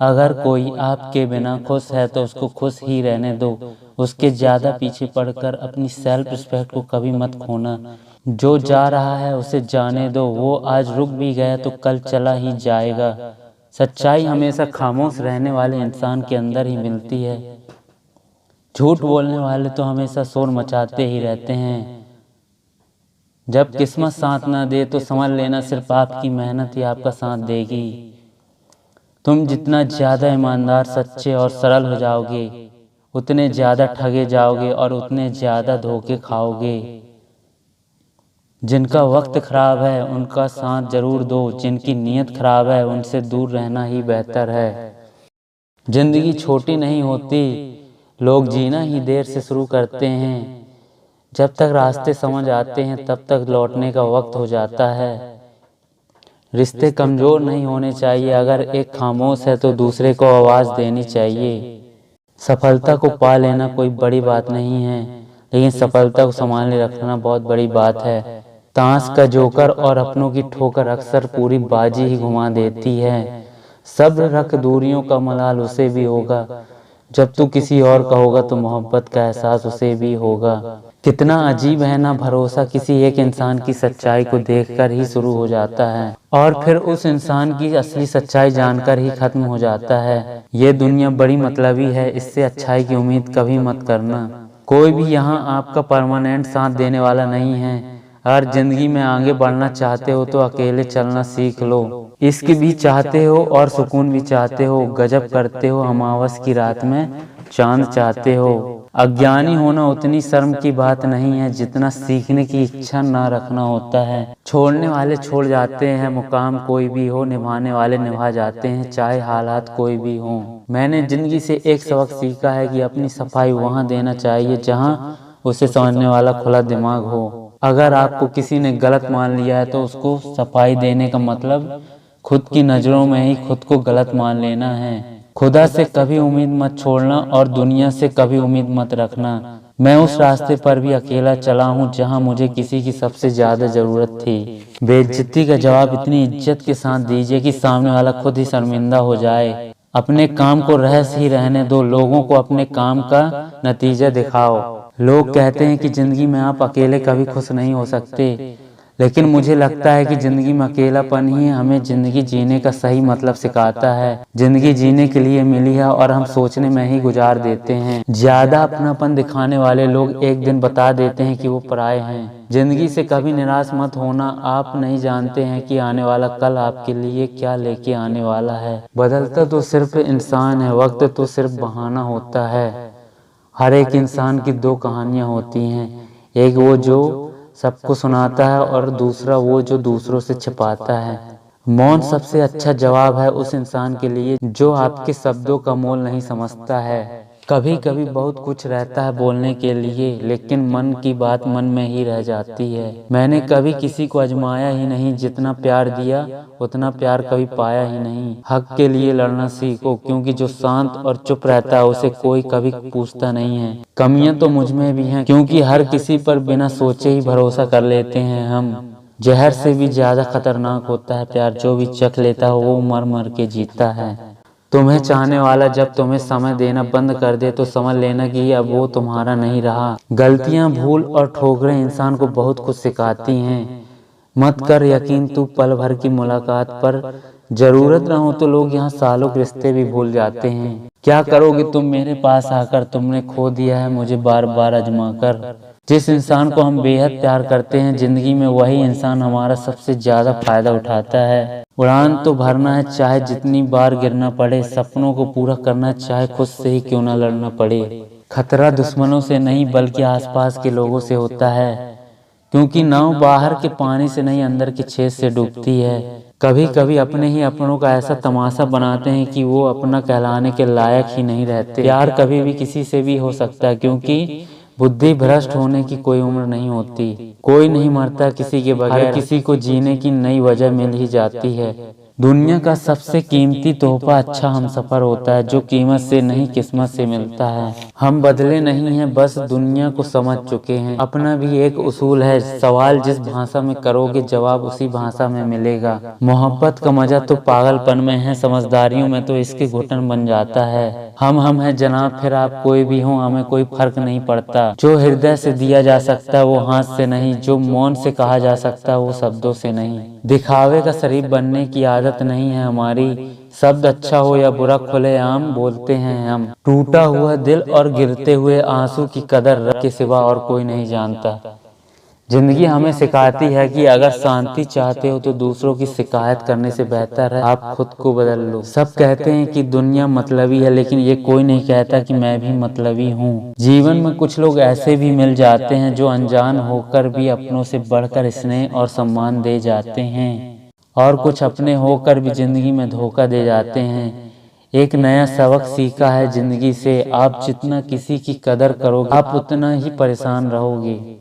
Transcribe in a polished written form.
अगर कोई आपके बिना खुश है तो उसको खुश ही रहने दो। उसके ज़्यादा पीछे पड़कर अपनी सेल्फ रिस्पेक्ट को कभी मत खोना। जो जा रहा है उसे जाने दो, वो आज रुक भी गया तो कल चला ही जाएगा। सच्चाई हमेशा खामोश रहने वाले इंसान के अंदर ही मिलती है। झूठ बोलने वाले तो हमेशा शोर मचाते ही रहते हैं। जब किस्मत साथ ना दे तो समझ लेना सिर्फ आपकी मेहनत ही आपका साथ देगी। तुम जितना ज़्यादा ईमानदार, सच्चे और सरल हो जाओगे, उतने ज़्यादा ठगे जाओगे और उतने ज़्यादा धोखे खाओगे। जिनका वक्त खराब है उनका साथ जरूर दो, जिनकी नीयत खराब है उनसे दूर रहना ही बेहतर है। जिंदगी छोटी नहीं होती, लोग जीना ही देर से शुरू करते हैं। जब तक रास्ते समझ आते हैं तब तक लौटने का वक्त हो जाता है। रिश्ते कमज़ोर नहीं होने चाहिए, अगर एक खामोश है तो दूसरे को आवाज़ देनी चाहिए। सफलता को पा लेना कोई बड़ी बात नहीं है, लेकिन सफलता को संभाले रखना बहुत बड़ी बात है। ताश का जोकर और अपनों की ठोकर अक्सर पूरी बाजी ही घुमा देती है। सब्र रख, दूरियों का मलाल उसे भी होगा। जब तू किसी और का होगा तो मोहब्बत का एहसास उसे भी होगा। कितना अजीब है ना, भरोसा किसी एक इंसान की सच्चाई को देखकर ही शुरू हो जाता है और फिर उस इंसान की असली सच्चाई जानकर ही खत्म हो जाता है। ये दुनिया बड़ी मतलबी है, इससे अच्छाई की उम्मीद कभी मत करना। कोई भी यहाँ आपका परमानेंट साथ देने वाला नहीं है। अगर जिंदगी में आगे बढ़ना चाहते हो तो अकेले चलना सीख लो। इश्क भी चाहते हो और सुकून भी चाहते हो, गजब करते हो अमावस की रात में चांद चाहते हो। अज्ञानी होना उतनी शर्म की बात नहीं है जितना सीखने की इच्छा ना रखना होता है। छोड़ने वाले छोड़ जाते हैं, मुकाम कोई भी हो, निभाने वाले निभा जाते हैं, चाहे हालात कोई भी हो। मैंने जिंदगी से एक सबक सीखा है कि अपनी सफाई वहाँ देना चाहिए जहाँ उसे समझने वाला खुला दिमाग हो। अगर आपको किसी ने गलत मान लिया है तो उसको सफाई देने का मतलब खुद की नज़रों में ही खुद को गलत मान लेना है। खुदा से कभी उम्मीद मत छोड़ना और दुनिया से कभी उम्मीद मत रखना। मैं उस रास्ते पर भी अकेला चला हूँ जहाँ मुझे किसी की सबसे ज़्यादा ज़रूरत थी। बेइज्जती का जवाब इतनी इज्जत के साथ दीजिए कि सामने वाला खुद ही शर्मिंदा हो जाए। अपने काम को रहस्य ही रहने दो, लोगों को अपने काम का नतीजा दिखाओ। लोग कहते हैं कि जिंदगी में आप अकेले कभी खुश नहीं हो सकते, लेकिन मुझे लगता है कि जिंदगी में अकेलापन ही हमें जिंदगी जीने का सही मतलब सिखाता है। जिंदगी जीने के लिए मिली है और हम सोचने में ही गुजार देते हैं। ज्यादा अपनापन दिखाने वाले लोग एक दिन बता देते हैं कि वो पराये हैं। जिंदगी से कभी निराश मत होना, आप नहीं जानते हैं कि आने वाला कल आपके लिए क्या लेके आने वाला है। बदलता तो सिर्फ इंसान है, वक्त तो सिर्फ बहाना होता है। हर एक इंसान की दो कहानियां होती हैं, एक वो जो सबको सुनाता है और दूसरा वो जो दूसरों से छिपाता है। मौन सबसे अच्छा जवाब है उस इंसान के लिए जो आपके शब्दों का मोल नहीं समझता है। कभी कभी बहुत कुछ रहता है बोलने के लिए, लेकिन मन की बात मन में ही रह जाती है। मैंने कभी किसी को आजमाया ही नहीं, जितना प्यार दिया उतना प्यार कभी पाया ही नहीं। हक के लिए लड़ना सीखो, क्योंकि जो शांत और चुप रहता है उसे कोई कभी पूछता नहीं है। कमियां तो मुझ में भी हैं, क्योंकि हर किसी पर बिना सोचे ही भरोसा कर लेते हैं हम। जहर से भी ज्यादा खतरनाक होता है प्यार, जो भी चख लेता है वो मर मर के जीता है। तुम्हें चाहने वाला जब तुम्हें समय देना बंद कर दे तो समझ लेना कि अब वो तुम्हारा नहीं रहा। गलतियां, भूल और ठोकरें इंसान को बहुत कुछ सिखाती हैं। मत कर यकीन तू पल भर की मुलाकात पर, जरूरत ना हो तो लोग यहाँ सालों के रिश्ते भी भूल जाते हैं। क्या करोगे तुम मेरे पास आकर, तुमने खो दिया है मुझे बार बार आजमा कर। जिस इंसान को हम बेहद प्यार करते हैं जिंदगी में, वही इंसान हमारा सबसे ज्यादा फायदा उठाता है। उड़ान तो भरना है चाहे जितनी बार गिरना पड़े, सपनों को पूरा करना चाहे खुद से ही क्यों ना लड़ना पड़े। खतरा दुश्मनों से नहीं बल्कि आसपास के लोगों से होता है, क्योंकि नाव बाहर के पानी से नहीं अंदर के छेद से डूबती है। कभी कभी अपने ही अपनों का ऐसा तमाशा बनाते हैं कि वो अपना कहलाने के लायक ही नहीं रहते। प्यार कभी भी किसी से भी हो सकता है, क्योंकि बुद्धि भ्रष्ट होने की कोई उम्र नहीं होती। कोई नहीं मरता किसी के बगैर, किसी को जीने की नई वजह मिल ही जाती है। दुनिया का सबसे कीमती तोहफा अच्छा हमसफर होता है, जो कीमत से नहीं किस्मत से मिलता है। हम बदले नहीं हैं, बस दुनिया को समझ चुके हैं। अपना भी एक उसूल है, सवाल जिस भाषा में करोगे जवाब उसी भाषा में मिलेगा। मोहब्बत का मजा तो पागलपन में है, समझदारियों में तो इसके घुटन बन जाता है। हम हैं जनाब, फिर आप कोई भी हो, हमें कोई फर्क नहीं पड़ता। जो हृदय से दिया जा सकता है वो हाथ से नहीं, जो मौन से कहा जा सकता है वो शब्दों से नहीं। दिखावे का शरीफ बनने की आदत नहीं है हमारी, शब्द अच्छा हो या बुरा खुलेआम बोलते हैं हम। टूटा हुआ दिल और गिरते हुए आंसू की कदर रब के सिवा और कोई नहीं जानता। जिंदगी हमें सिखाती है कि अगर शांति चाहते हो तो दूसरों की शिकायत करने से बेहतर है आप खुद को बदल लो। सब कहते हैं कि दुनिया मतलबी है, लेकिन ये कोई नहीं कहता कि मैं भी मतलबी हूँ। जीवन में कुछ लोग ऐसे भी मिल जाते हैं जो अनजान होकर भी अपनों से बढ़कर स्नेह और सम्मान दे जाते हैं, और कुछ अपने होकर भी जिंदगी में धोखा दे जाते हैं। एक नया सबक सीखा है जिंदगी से, आप जितना किसी की कदर करोगे आप उतना ही परेशान रहोगे।